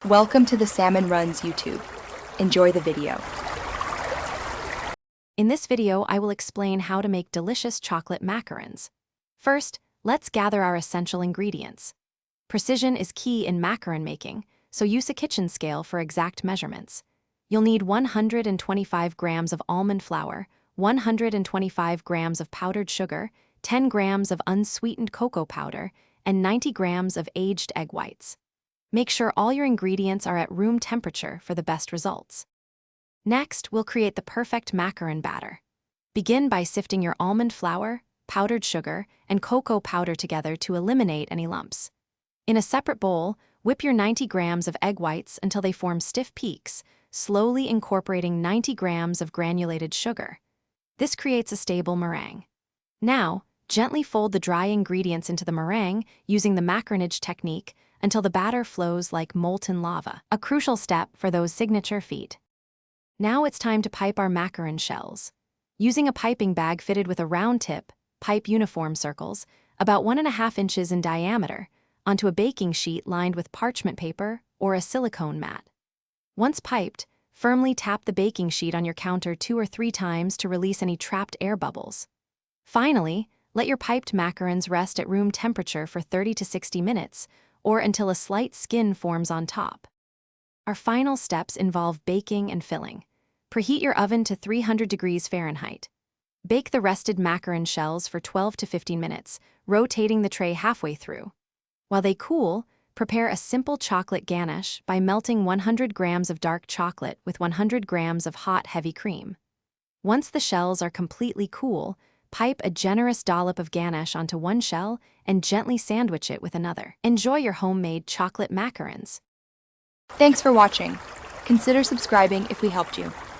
Welcome to the Salmon Runs YouTube. Enjoy the video. In this video, I will explain how to make delicious chocolate macarons. First, let's gather our essential ingredients. Precision is key in macaron making, so use a kitchen scale for exact measurements. You'll need 125 grams of almond flour, 125 grams of powdered sugar, 10 grams of unsweetened cocoa powder, and 90 grams of aged egg whites. Make sure all your ingredients are at room temperature for the best results. Next, we'll create the perfect macaron batter. Begin by sifting your almond flour, powdered sugar, and cocoa powder together to eliminate any lumps. In a separate bowl, whip your 90 grams of egg whites until they form stiff peaks, slowly incorporating 90 grams of granulated sugar. This creates a stable meringue. Now, gently fold the dry ingredients into the meringue using the macaronage technique until the batter flows like molten lava, a crucial step for those signature feet. Now it's time to pipe our macaron shells. Using a piping bag fitted with a round tip, pipe uniform circles, about 1.5 inches in diameter, onto a baking sheet lined with parchment paper or a silicone mat. Once piped, firmly tap the baking sheet on your counter 2 or 3 times to release any trapped air bubbles. Finally, let your piped macarons rest at room temperature for 30 to 60 minutes, or until a slight skin forms on top. Our final steps involve baking and filling. Preheat your oven to 300 degrees Fahrenheit. Bake the rested macaron shells for 12 to 15 minutes, rotating the tray halfway through. While they cool, prepare a simple chocolate ganache by melting 100 grams of dark chocolate with 100 grams of hot, heavy cream. Once the shells are completely cool, pipe a generous dollop of ganache onto one shell and gently sandwich it with another. Enjoy your homemade chocolate macarons. Thanks for watching. Consider subscribing if we helped you.